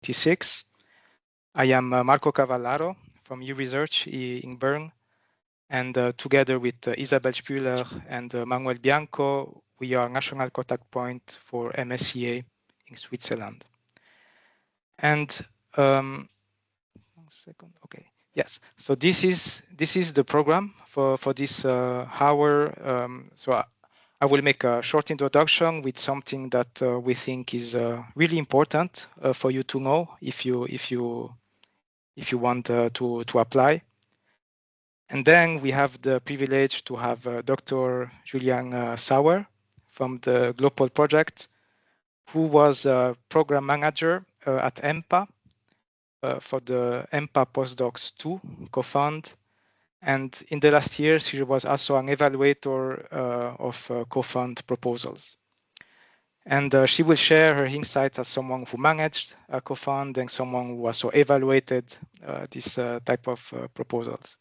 2026. I am Marco Cavallaro from U-Research in Bern, and together with Isabel Spüler and Manuel Bianco, we are national contact point for MSCA in Switzerland. And 1 second, okay. Yes, so this is the program for this hour. So I will make a short introduction with something that we think is really important for you to know if you want to apply. And then we have the privilege to have Dr. Juliane Sauer from the GLOPOL project, who was a program manager at EMPA for the MSCA Spotlight COFUND. And in the last year, she was also an evaluator of COFUND proposals. And she will share her insights as someone who managed a COFUND and someone who also evaluated this type of proposals.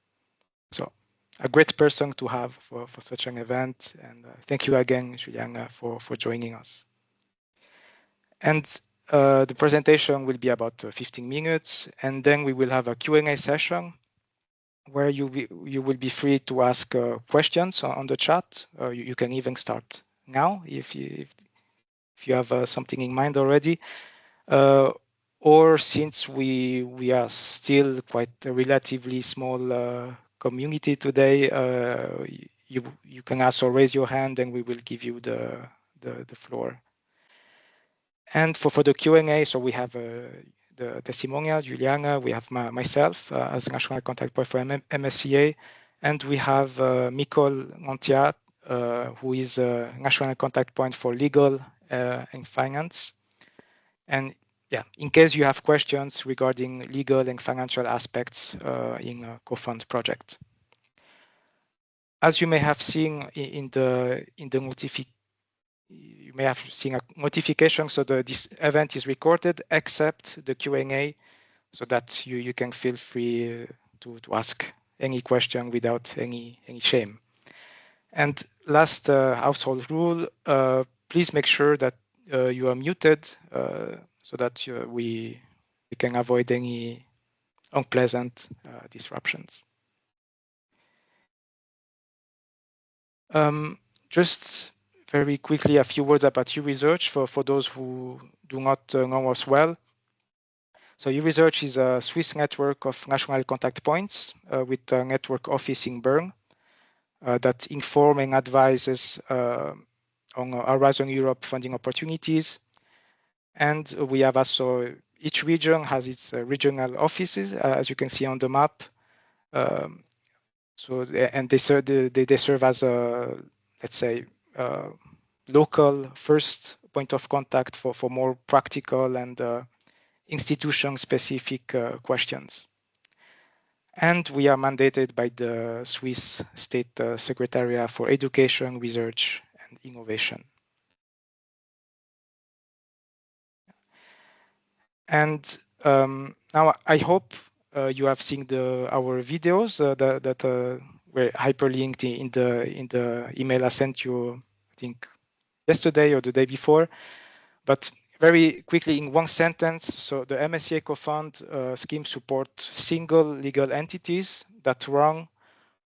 So a great person to have for such an event. And thank you again, Juliane, for joining us. And the presentation will be about 15 minutes, and then we will have a Q&A session where you will be free to ask questions on the chat. You can even start now if you have something in mind already. Or since we are still quite a relatively small community today, you can also raise your hand and we will give you the floor. And for the Q&A, so we have the testimonial, Juliane, we have myself as national contact point for MSCA, and we have Micol Montia, who is a national contact point for legal and finance. And yeah, in case you have questions regarding legal and financial aspects in a COFUND project. As you may have seen in the notification, you may have seen a notification, so this event is recorded except the Q&A, so that you can feel free to ask any question without any shame. And last household rule, please make sure that you are muted so that we can avoid any unpleasant disruptions. Just very quickly, a few words about U-Research for those who do not know us well. So U-Research is a Swiss network of national contact points with a network office in Bern that inform and advises on Horizon Europe funding opportunities. And we have also, each region has its regional offices, as you can see on the map. And they serve as a, let's say, local first point of contact for more practical and institution-specific questions. And we are mandated by the Swiss State Secretariat for Education, Research, and Innovation. And now I hope you have seen our videos that were hyperlinked in the email I sent you, I think, yesterday or the day before. But very quickly, in one sentence, so the MSCA COFUND scheme supports single legal entities that run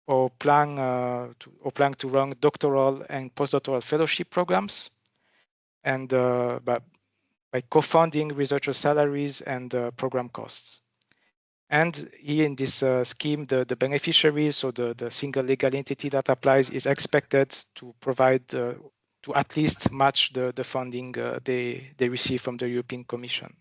or plan to run doctoral and postdoctoral fellowship programs, and by co-funding researcher salaries and program costs. And here in this scheme, the beneficiaries, so the single legal entity that applies, is expected to provide to at least match the funding they receive from the European Commission.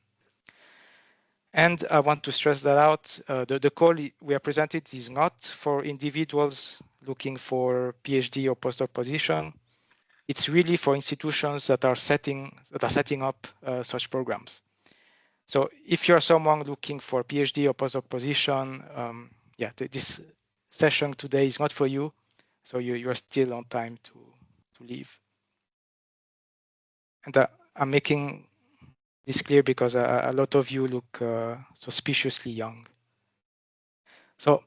And I want to stress that out. The call we are presented is not for individuals looking for PhD or postdoc position. It's really for institutions that are setting up such programs. So if you're someone looking for PhD or postdoc position, yeah, this session today is not for you. So you are still on time to leave. And I'm making this clear because a lot of you look suspiciously young. So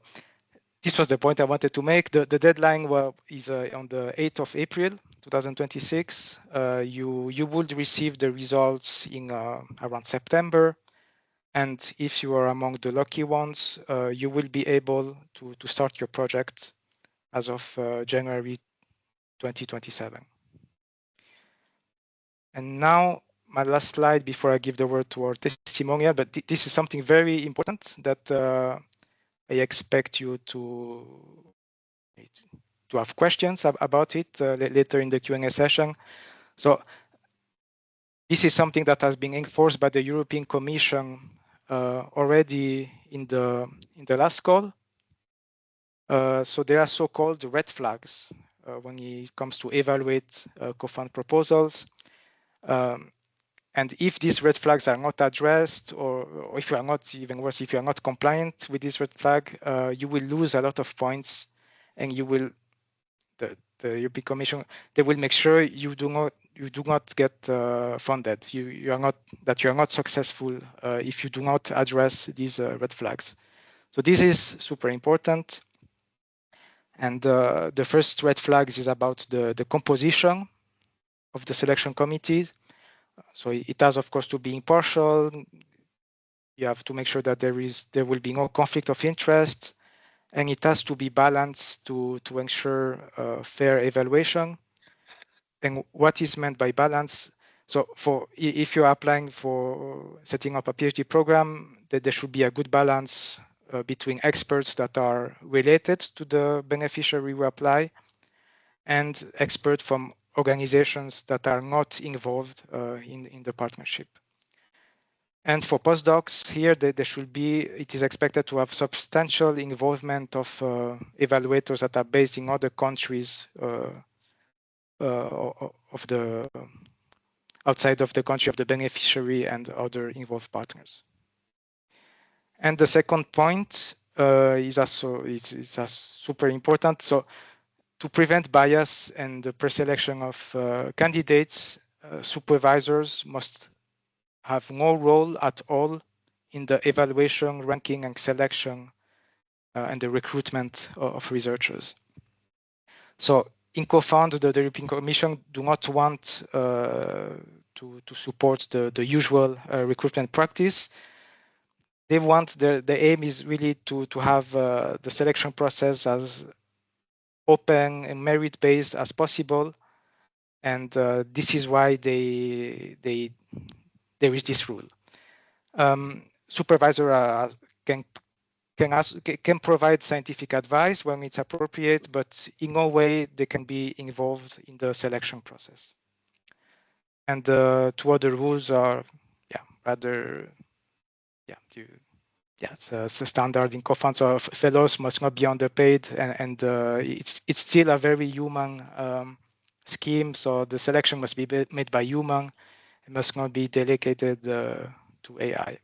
this was the point I wanted to make. The deadline is on the 8th of April, 2026. You would receive the results in around September. And if you are among the lucky ones, you will be able to start your project as of January 2027. And now my last slide before I give the word to our testimonial, but this is something very important that I expect you to have questions about it later in the Q&A session. So this is something that has been enforced by the European Commission already in the last call. So there are so-called red flags when it comes to evaluate COFUND proposals. And if these red flags are not addressed, or if you are not, even worse, if you are not compliant with this red flag, you will lose a lot of points, and you will, the European Commission, they will make sure you do not get funded. You are not successful if you do not address these red flags. So this is super important. And the first red flags is about the composition of the selection committee. So it has, of course, to be impartial. You have to make sure that there will be no conflict of interest, and it has to be balanced to ensure fair evaluation. And what is meant by balance? So if you're applying for setting up a PhD program, there should be a good balance between experts that are related to the beneficiary who apply and experts from organizations that are not involved in the partnership. And for postdocs here, it is expected to have substantial involvement of evaluators that are based in other countries outside of the country of the beneficiary and other involved partners. And the second point is also super important. So to prevent bias and the preselection of candidates, supervisors must have no role at all in the evaluation, ranking, and selection and the recruitment of researchers. So in COFUND, the European Commission do not want to support the usual recruitment practice. They want the aim is really to have the selection process as open and merit-based as possible, and this is why there is this rule. Supervisor can provide scientific advice when it's appropriate, but in no way they can be involved in the selection process. And two other rules are, it's a standard in COFUND. So fellows must not be underpaid, and it's still a very human scheme. So the selection must be made by human. It must not be delegated to AI.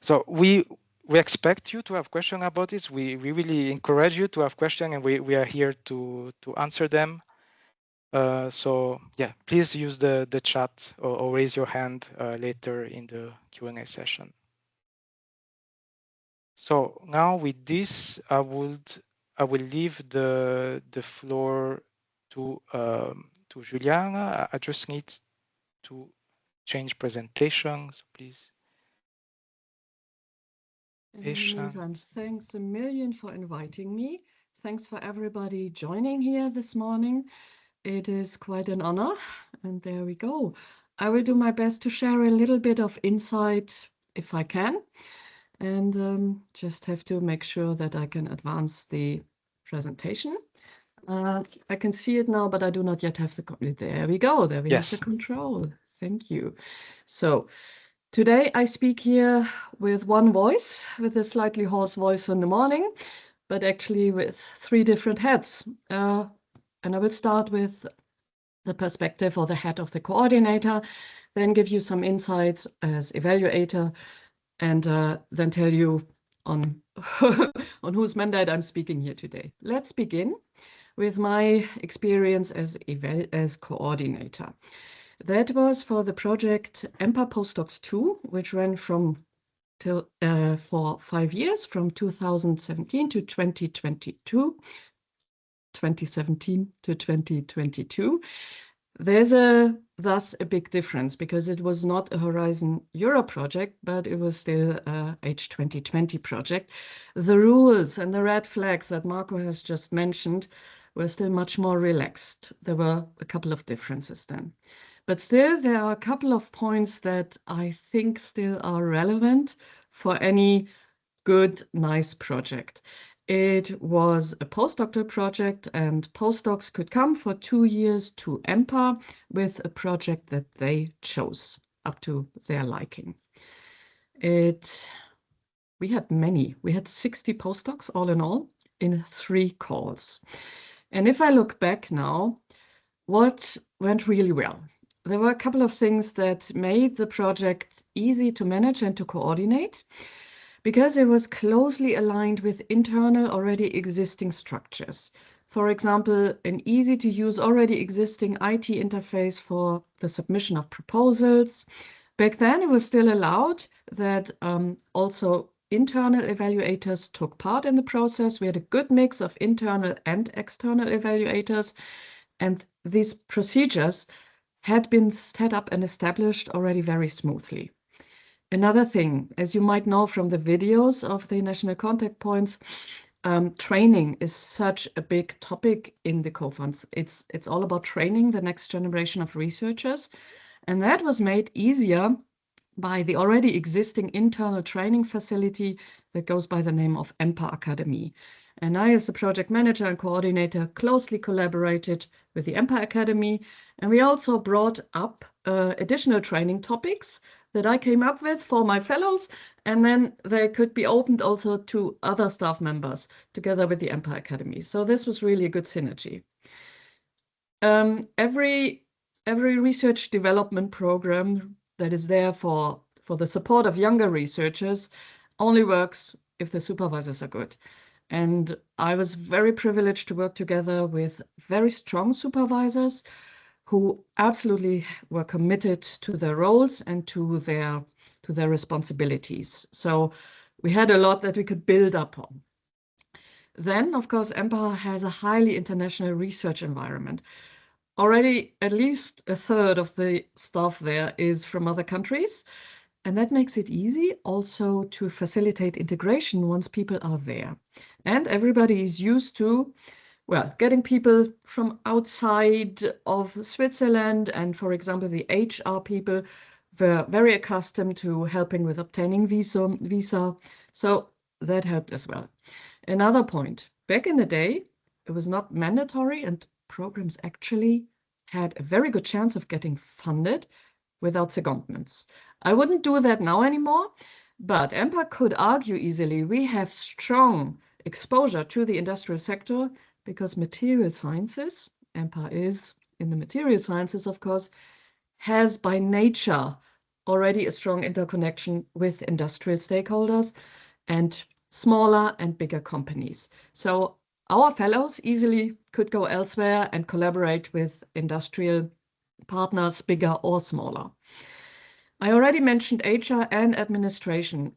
So we expect you to have questions about this. We really encourage you to have questions, and we are here to answer them. So yeah, please use the chat or raise your hand later in the Q&A session. So now with this, I will leave the floor to Juliane. I just need to change presentations, please. In the meantime, thanks a million for inviting me. Thanks for everybody joining here this morning. It is quite an honor, and there we go. I will do my best to share a little bit of insight if I can, and just have to make sure that I can advance the presentation. I can see it now, but I do not yet have the, there we go, there we have the control. Thank you. So today I speak here with one voice, with a slightly hoarse voice in the morning, but actually with three different hats. And I will start with the perspective or the hat of the coordinator, then give you some insights as evaluator, and then tell you on, on whose mandate I'm speaking here today. Let's begin with my experience as coordinator. That was for the project EMPAPOSTDOCS-II, which ran for 5 years, from 2017 to 2022. 2017 to 2022. There's thus a big difference because it was not a Horizon Europe project, but it was still a H2020 project. The rules and the red flags that Marco has just mentioned were still much more relaxed. There were a couple of differences then. But still, there are a couple of points that I think still are relevant for any good, nice project. It was a postdoctoral project, and postdocs could come for 2 years to EMPA with a project that they chose up to their liking. We had many. We had 60 postdocs all in 3 calls. And if I look back now, what went really well? There were a couple of things that made the project easy to manage and to coordinate, because it was closely aligned with internal already existing structures. For example, an easy-to-use already existing IT interface for the submission of proposals. Back then, it was still allowed that also internal evaluators took part in the process. We had a good mix of internal and external evaluators, and these procedures had been set up and established already very smoothly. Another thing, as you might know from the videos of the national contact points, training is such a big topic in the COFUNDs. It's all about training the next generation of researchers, and that was made easier by the already existing internal training facility that goes by the name of EMPA Academy. And I, as the project manager and coordinator, closely collaborated with the EMPA Academy, and we also brought up additional training topics that I came up with for my fellows, and then they could be opened also to other staff members together with the EMPA Academy. So this was really a good synergy. Every research development program that is there for the support of younger researchers only works if the supervisors are good. And I was very privileged to work together with very strong supervisors who absolutely were committed to their roles and to their responsibilities. So we had a lot that we could build upon. Then, of course, EMPA has a highly international research environment. Already at least a third of the staff there is from other countries, and that makes it easy also to facilitate integration once people are there. And everybody is used to, well, getting people from outside of Switzerland, and for example, the HR people were very accustomed to helping with obtaining visa. So that helped as well. Another point, back in the day, it was not mandatory, and programs actually had a very good chance of getting funded without secondments. I wouldn't do that now anymore, but EMPA could argue easily we have strong exposure to the industrial sector because material sciences, EMPA is in the material sciences, of course, has by nature already a strong interconnection with industrial stakeholders and smaller and bigger companies. So our fellows easily could go elsewhere and collaborate with industrial partners, bigger or smaller. I already mentioned HR and administration.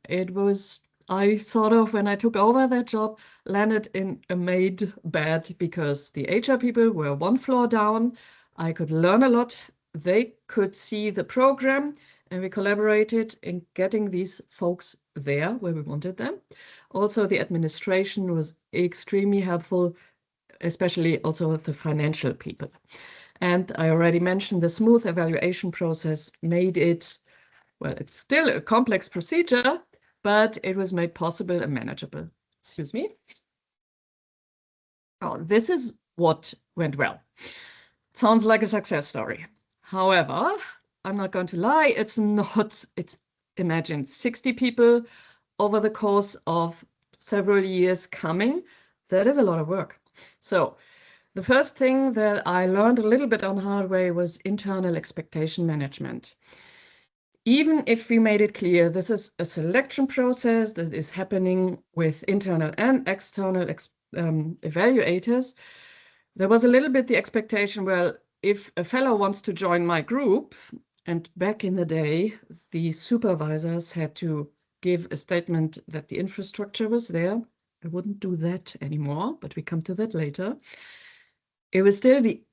I sort of, when I took over that job, landed in a made bed because the HR people were 1 floor down. I could learn a lot. They could see the program, and we collaborated in getting these folks there where we wanted them. Also, the administration was extremely helpful, especially also with the financial people. And I already mentioned the smooth evaluation process made it, well, it's still a complex procedure, but it was made possible and manageable. Excuse me. Oh, this is what went well. Sounds like a success story. However, I'm not going to lie, it's not. Imagine 60 people over the course of several years coming. That is a lot of work. So the first thing that I learned a little bit on hard way was internal expectation management. Even if we made it clear this is a selection process that is happening with internal and external evaluators, there was a little bit the expectation, well, if a fellow wants to join my group, and back in the day, the supervisors had to give a statement that the infrastructure was there. I wouldn't do that anymore, but we come to that later. It was still the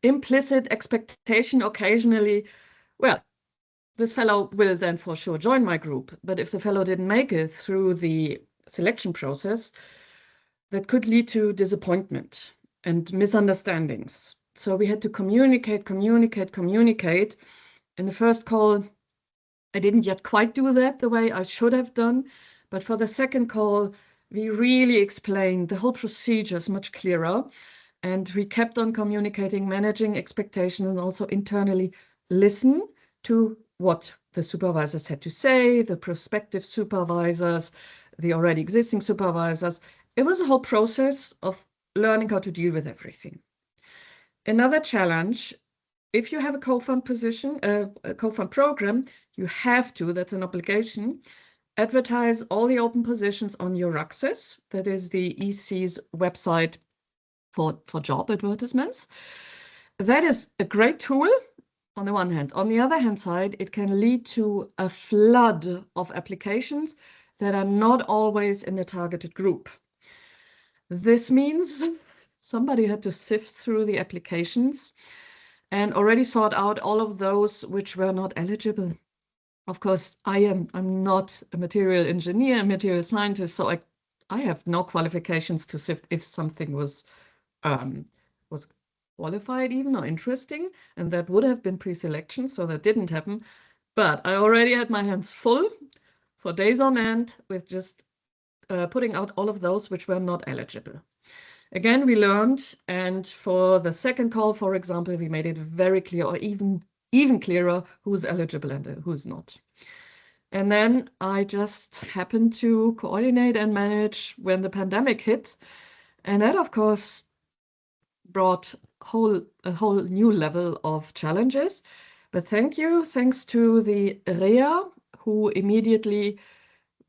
implicit expectation occasionally, well, this fellow will then for sure join my group. But if the fellow didn't make it through the selection process, that could lead to disappointment and misunderstandings. So we had to communicate. In the first call, I didn't yet quite do that the way I should have done. But for the second call, we really explained the whole procedures much clearer. And we kept on communicating, managing expectations, and also internally listen to what the supervisors had to say, the prospective supervisors, the already existing supervisors. It was a whole process of learning how to deal with everything. Another challenge, if you have a COFUND position, a COFUND program, you have to, that's an obligation, advertise all the open positions on your Access. That is the EC's website for job advertisements. That is a great tool on the one hand. On the other hand side, it can lead to a flood of applications that are not always in the targeted group. This means somebody had to sift through the applications and already sort out all of those which were not eligible. Of course, I'm not a material engineer, a material scientist, so I have no qualifications to sift if something was qualified even or interesting, and that would have been pre-selection, so that didn't happen. But I already had my hands full for days on end with just putting out all of those which were not eligible. Again, we learned, and for the second call, for example, we made it very clear, or even clearer, who's eligible and who's not. And then I just happened to coordinate and manage when the pandemic hit. And that, of course, brought a whole new level of challenges. But thanks to the REA, who immediately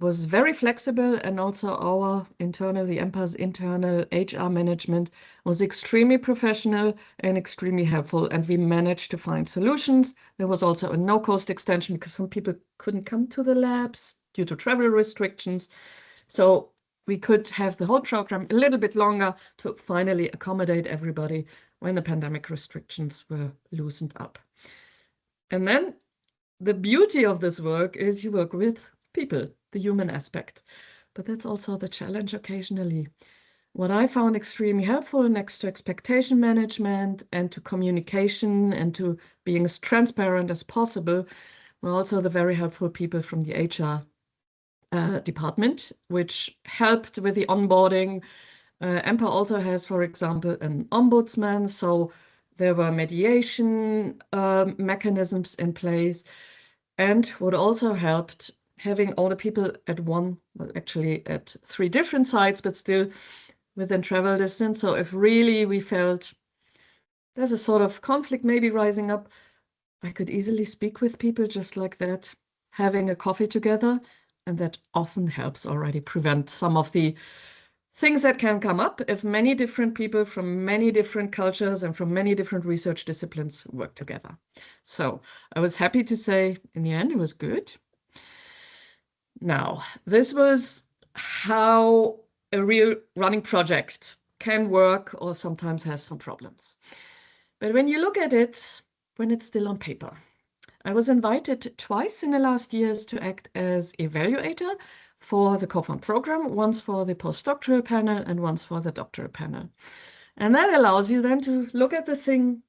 was very flexible, and also our internal, the EMPA's internal HR management was extremely professional and extremely helpful, and we managed to find solutions. There was also a no-cost extension because some people couldn't come to the labs due to travel restrictions. So we could have the whole program a little bit longer to finally accommodate everybody when the pandemic restrictions were loosened up. And then the beauty of this work is you work with people, the human aspect. But that's also the challenge occasionally. What I found extremely helpful next to expectation management and to communication and to being as transparent as possible were also the very helpful people from the HR department, which helped with the onboarding. EMPA also has, for example, an ombudsman, so there were mediation mechanisms in place. And what also helped, having all the people at one, well, actually at 3 different sites, but still within travel distance. So if really we felt there's a sort of conflict maybe rising up, I could easily speak with people just like that, having a coffee together. And that often helps already prevent some of the things that can come up if many different people from many different cultures and from many different research disciplines work together. So I was happy to say in the end it was good. Now, this was how a real running project can work or sometimes has some problems. But when you look at it, when it's still on paper, I was invited twice in the last years to act as evaluator for the COFUND program, once for the postdoctoral panel and once for the doctoral panel. And that allows you then to look at the thing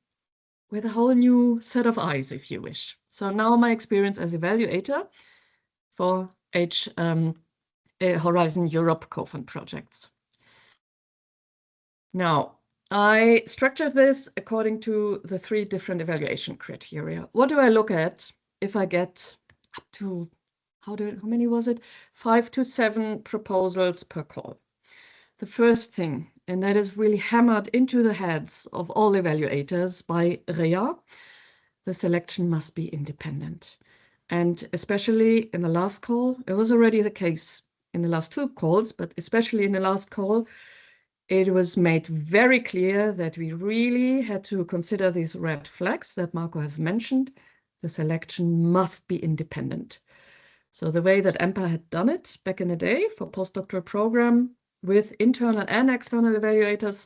with a whole new set of eyes, if you wish. So now my experience as evaluator for Horizon Europe COFUND projects. Now, I structured this according to the 3 different evaluation criteria. What do I look at if I get up to, how many was it? 5 to 7 proposals per call. The first thing, and that is really hammered into the heads of all evaluators by REA, the selection must be independent. And especially in the last call, it was already the case in the last 2 calls, but especially in the last call, it was made very clear that we really had to consider these red flags that Marco has mentioned. The selection must be independent. So the way that EMPA had done it back in the day for postdoctoral program with internal and external evaluators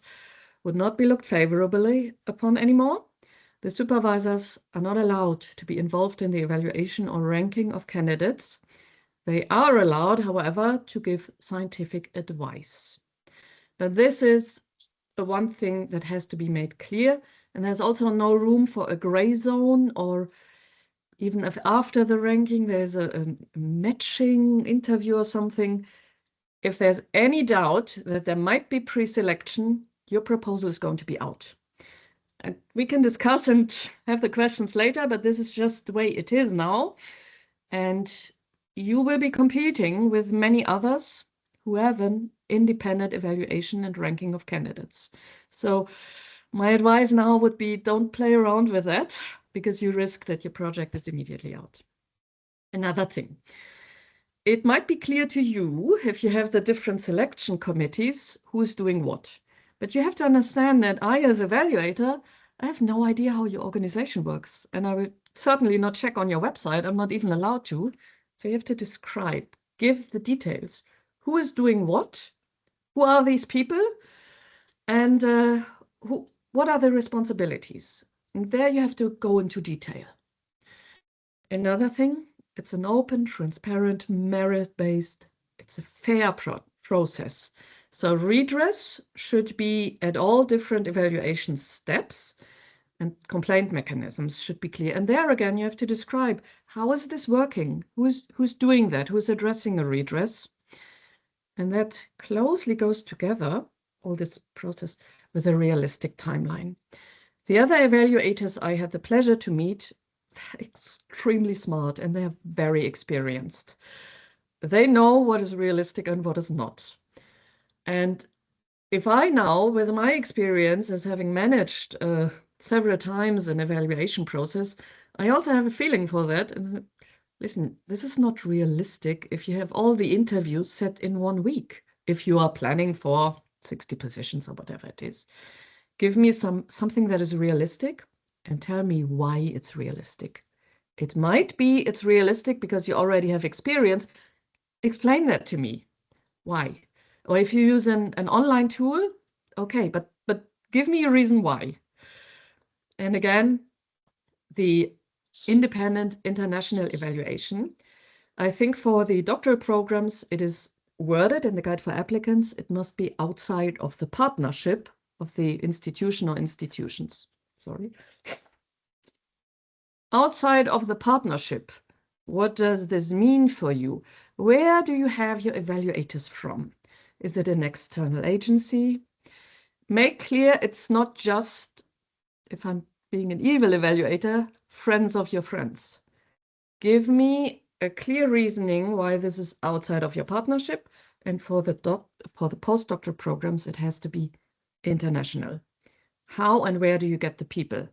would not be looked favorably upon anymore. The supervisors are not allowed to be involved in the evaluation or ranking of candidates. They are allowed, however, to give scientific advice. But this is the one thing that has to be made clear. And there's also no room for a gray zone, or even if after the ranking there's a matching interview or something. If there's any doubt that there might be pre-selection, your proposal is going to be out. And we can discuss and have the questions later, but this is just the way it is now. And you will be competing with many others who have an independent evaluation and ranking of candidates. So my advice now would be, don't play around with that, because you risk that your project is immediately out. Another thing, it might be clear to you, if you have the different selection committees, who's doing what. But you have to understand that I, as evaluator, I have no idea how your organization works. And I will certainly not check on your website. I'm not even allowed to. So you have to describe, give the details. Who is doing what? Who are these people? And what are the responsibilities? And there you have to go into detail. Another thing, it's an open, transparent, merit-based, it's a fair process. So redress should be at all different evaluation steps, and complaint mechanisms should be clear. And there again, you have to describe, how is this working? Who's doing that? Who's addressing a redress? And that closely goes together, all this process, with a realistic timeline. The other evaluators I had the pleasure to meet, they're extremely smart and they're very experienced. They know what is realistic and what is not. And if I now, with my experience as having managed several times an evaluation process, I also have a feeling for that. And listen, this is not realistic if you have all the interviews set in 1 week, if you are planning for 60 positions or whatever it is. Give me something that is realistic and tell me why it's realistic. It might be it's realistic because you already have experience. Explain that to me. Why? Or if you use an online tool, okay, but give me a reason why. And again, the independent international evaluation. I think for the doctoral programs, it is worded in the guide for applicants, it must be outside of the partnership of the institution or institutions. Sorry. Outside of the partnership, what does this mean for you? Where do you have your evaluators from? Is it an external agency? Make clear it's not just, if I'm being an evil evaluator, friends of your friends. Give me a clear reasoning why this is outside of your partnership, and for the postdoctoral programs, it has to be international. How and where do you get the people?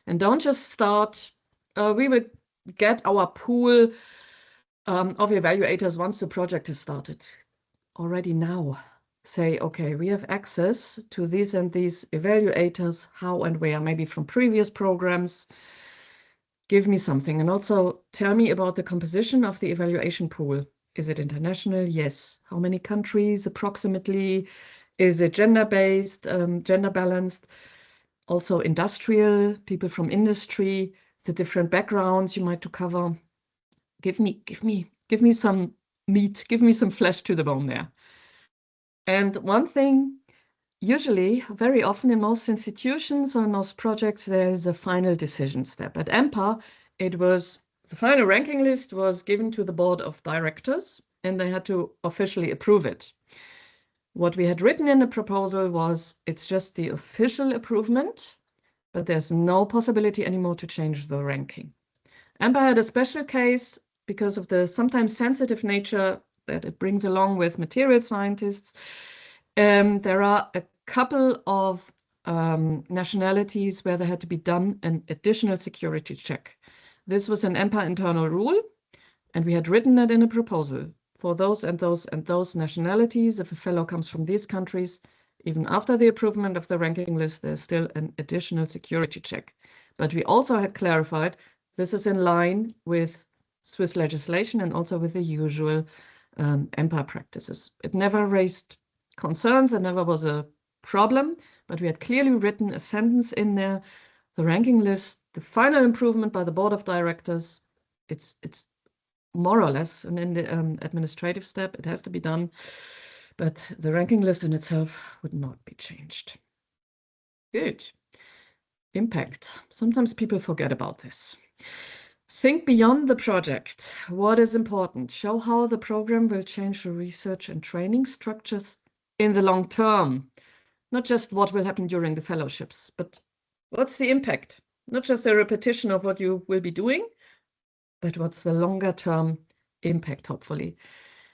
And don't just start, we will get our pool of evaluators once the project has started. Already now, say, okay, we have access to these and these evaluators, how and where, maybe from previous programs. Give me something, and also tell me about the composition of the evaluation pool. Is it international? Yes. How many countries approximately? Is it gender-based, gender balanced? Also industrial, people from industry, the different backgrounds you might to cover. Give me some meat, give me some flesh to the bone there. And one thing, usually, very often in most institutions or in most projects, there is a final decision step. At EMPA, it was the final ranking list was given to the board of directors, and they had to officially approve it. What we had written in the proposal was it's just the official approval, but there's no possibility anymore to change the ranking. EMPA had a special case because of the sometimes sensitive nature that it brings along with material scientists. There are a couple of nationalities where there had to be done an additional security check. This was an EMPA internal rule, and we had written it in a proposal. For those and those and those nationalities, if a fellow comes from these countries, even after the approval of the ranking list, there's still an additional security check. But we also had clarified this is in line with Swiss legislation and also with the usual EMPA practices. It never raised concerns, and never was a problem, but we had clearly written a sentence in there, the ranking list, the final improvement by the board of directors, it's more or less, and in the administrative step, it has to be done, but the ranking list in itself would not be changed. Good. Impact. Sometimes people forget about this. Think beyond the project. What is important? Show how the program will change the research and training structures in the long term. Not just what will happen during the fellowships, but what's the impact? Not just a repetition of what you will be doing, but what's the longer term impact, hopefully.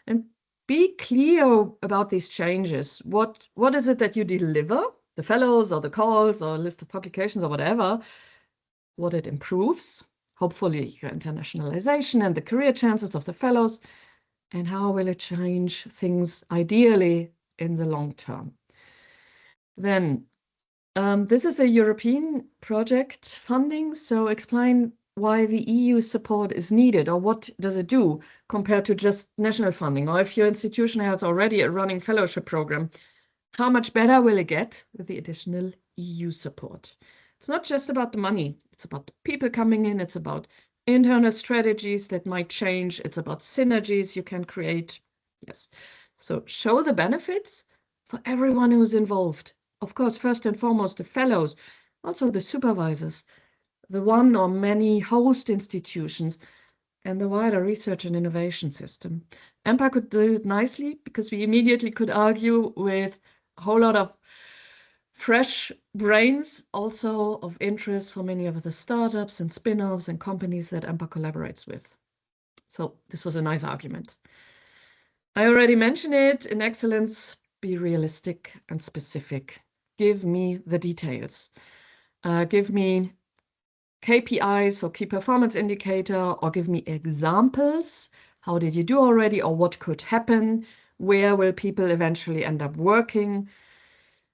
And be clear about these changes. What is it that you deliver? The fellows or the calls or a list of publications or whatever, what it improves, hopefully your internationalization and the career chances of the fellows, and how will it change things ideally in the long term. Then, this is a European project funding, so explain why the EU support is needed, or what does it do compared to just national funding, or if your institution has already a running fellowship program, how much better will it get with the additional EU support? It's not just about the money, it's about the people coming in, it's about internal strategies that might change, it's about synergies you can create. Yes, so show the benefits for everyone who's involved. Of course, first and foremost, the fellows, also the supervisors, the one or many host institutions, and the wider research and innovation system. EMPA could do it nicely because we immediately could argue with a whole lot of fresh brains, also of interest for many of the startups and spin-offs and companies that EMPA collaborates with. So this was a nice argument. I already mentioned it, in excellence, be realistic and specific. Give me the details. Give me KPIs or key performance indicator, or give me examples. How did you do already, or what could happen? Where will people eventually end up working?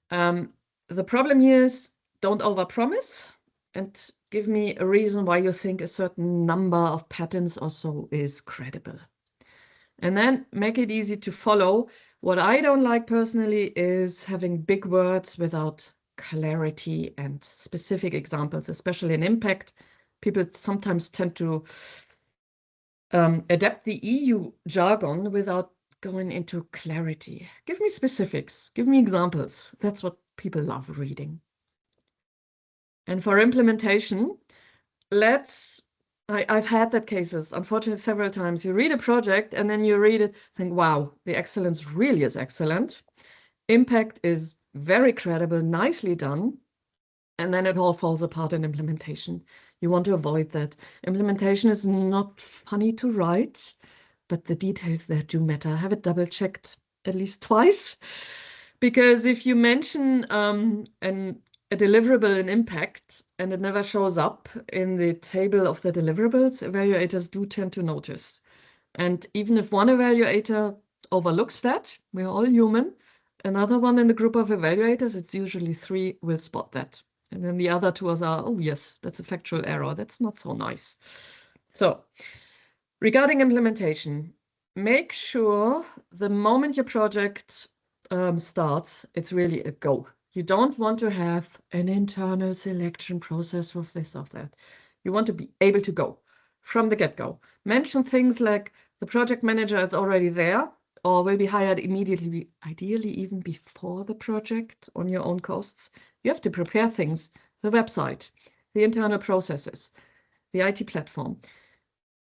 The problem here is don't overpromise, and give me a reason why you think a certain number of patents or so is credible. And then make it easy to follow. What I don't like personally is having big words without clarity and specific examples, especially in impact. People sometimes tend to adapt the EU jargon without going into clarity. Give me specifics, give me examples. That's what people love reading. And for implementation, I've had that cases, unfortunately, several times. You read a project and then you read it, think, wow, the excellence really is excellent. Impact is very credible, nicely done. And then it all falls apart in implementation. You want to avoid that. Implementation is not funny to write, but the details there do matter. Have it double checked at least twice. Because if you mention a deliverable in impact and it never shows up in the table of the deliverables, evaluators do tend to notice. And even if one evaluator overlooks that, we're all human, another one in the group of evaluators, it's usually 3, will spot that. And then the other 2 are, oh yes, that's a factual error. That's not so nice. So regarding implementation, make sure the moment your project starts, it's really a go. You don't want to have an internal selection process with this or that. You want to be able to go from the get-go. Mention things like the project manager is already there or will be hired immediately, ideally even before the project on your own costs. You have to prepare things, the website, the internal processes, the IT platform.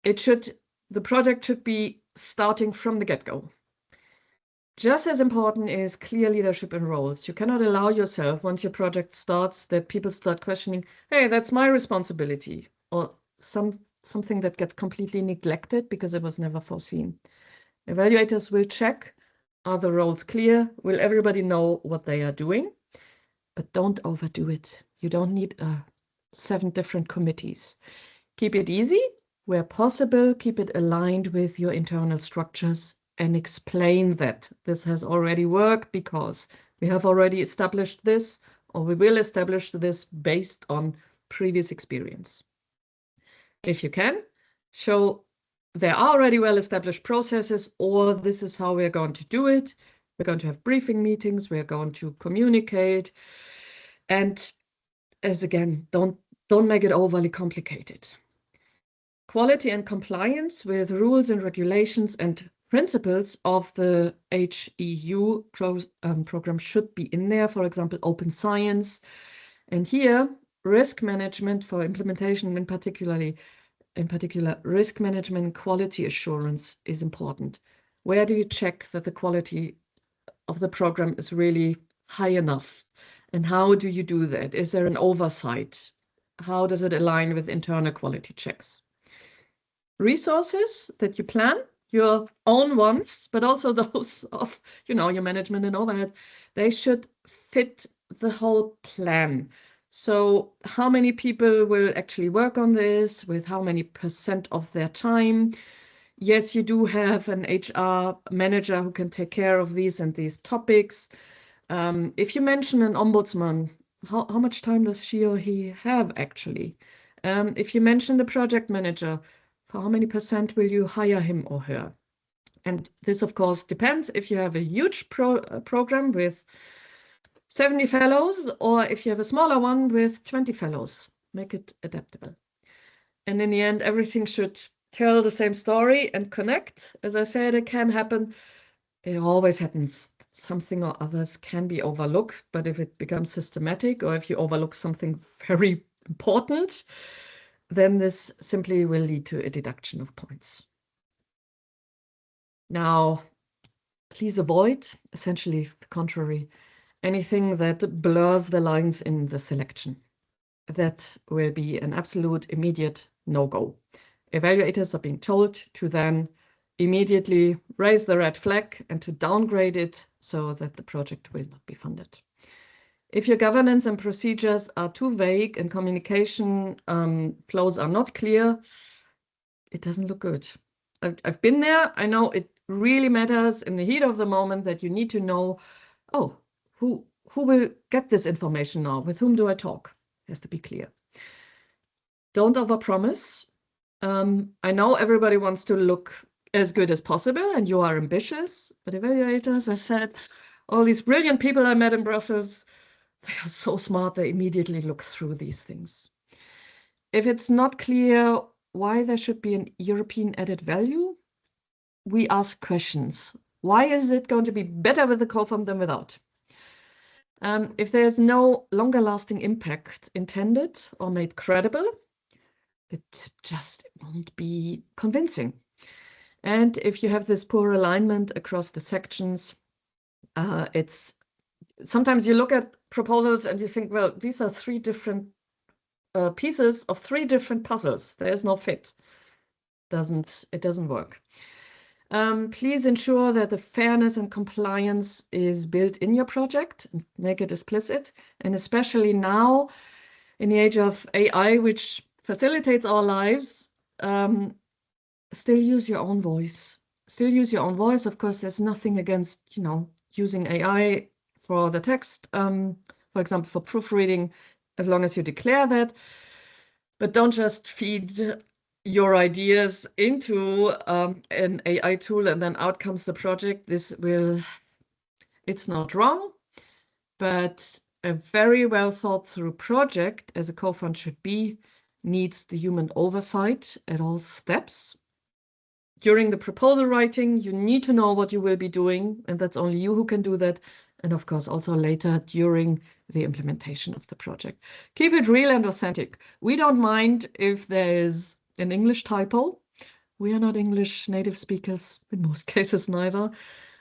The project should be starting from the get-go. Just as important is clear leadership and roles. You cannot allow yourself, once your project starts, that people start questioning, hey, that's my responsibility, or something that gets completely neglected because it was never foreseen. Evaluators will check, are the roles clear? Will everybody know what they are doing? But don't overdo it. You don't need 7 different committees. Keep it easy. Where possible, keep it aligned with your internal structures and explain that this has already worked because we have already established this, or we will establish this based on previous experience. If you can, show there are already well-established processes, or this is how we're going to do it. We're going to have briefing meetings. We're going to communicate. And as again, don't make it overly complicated. Quality and compliance with rules and regulations and principles of the HEU program should be in there. For example, open science. And here, risk management for implementation, in particular, risk management quality assurance is important. Where do you check that the quality of the program is really high enough? And how do you do that? Is there an oversight? How does it align with internal quality checks? Resources that you plan, your own ones, but also those of, your management and overhead, they should fit the whole plan. So how many people will actually work on this, with how many % of their time? Yes, you do have an HR manager who can take care of these and these topics. If you mention an ombudsman, how much time does she or he have actually? If you mention the project manager, for how many % will you hire him or her? And this, of course, depends if you have a huge program with 70 fellows, or if you have a smaller one with 20 fellows. Make it adaptable. And in the end, everything should tell the same story and connect. As I said, it can happen. It always happens. Something or others can be overlooked, but if it becomes systematic, or if you overlook something very important, then this simply will lead to a deduction of points. Now, please avoid, essentially the contrary, anything that blurs the lines in the selection. That will be an absolute immediate no-go. Evaluators are being told to then immediately raise the red flag and to downgrade it so that the project will not be funded. If your governance and procedures are too vague and communication flows are not clear, it doesn't look good. I've been there. I know it really matters in the heat of the moment that you need to know, oh, who will get this information now? With whom do I talk? It has to be clear. Don't overpromise. I know everybody wants to look as good as possible, and you are ambitious, but evaluators, I said, all these brilliant people I met in Brussels, they are so smart, they immediately look through these things. If it's not clear why there should be an European added value, we ask questions. Why is it going to be better with the COFUND than without? If there's no longer lasting impact intended or made credible, it just won't be convincing. And if you have this poor alignment across the sections, sometimes you look at proposals and you think, well, these are 3 different pieces of 3 different puzzles. There is no fit. It doesn't work. Please ensure that the fairness and compliance is built in your project and make it explicit. And especially now, in the age of AI, which facilitates our lives, still use your own voice. Still use your own voice. Of course, there's nothing against, using AI for the text, for example, for proofreading, as long as you declare that. But don't just feed your ideas into an AI tool and then out comes the project. It's not wrong, but a very well thought through project, as a COFUND should be, needs the human oversight at all steps. During the proposal writing, you need to know what you will be doing, and that's only you who can do that. And of course, also later during the implementation of the project. Keep it real and authentic. We don't mind if there is an English typo. We are not English native speakers, in most cases neither.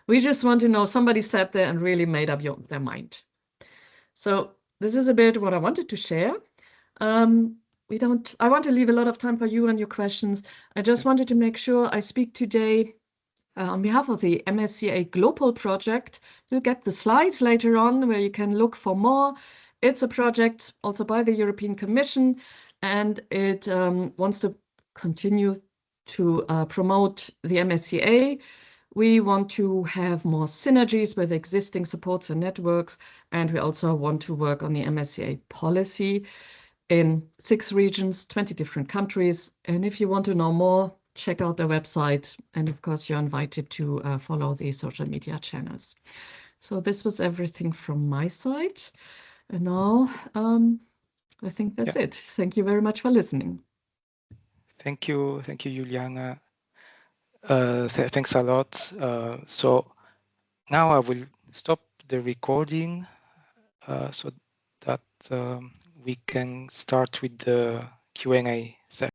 We just want to know somebody sat there and really made up their mind. So this is a bit what I wanted to share. I want to leave a lot of time for you and your questions. I just wanted to make sure I speak today on behalf of the MSCA GLOPOL project. You'll get the slides later on where you can look for more. It's a project also by the European Commission, and it wants to continue to promote the MSCA. We want to have more synergies with existing supports and networks, and we also want to work on the MSCA policy in 6 regions, 20 different countries. And if you want to know more, check out the website. And of course, you're invited to follow the social media channels. So this was everything from my side. And now I think that's it. Thank you very much for listening. Thank you, Juliane. Thanks a lot. So now I will stop the recording so that we can start with the Q&A session.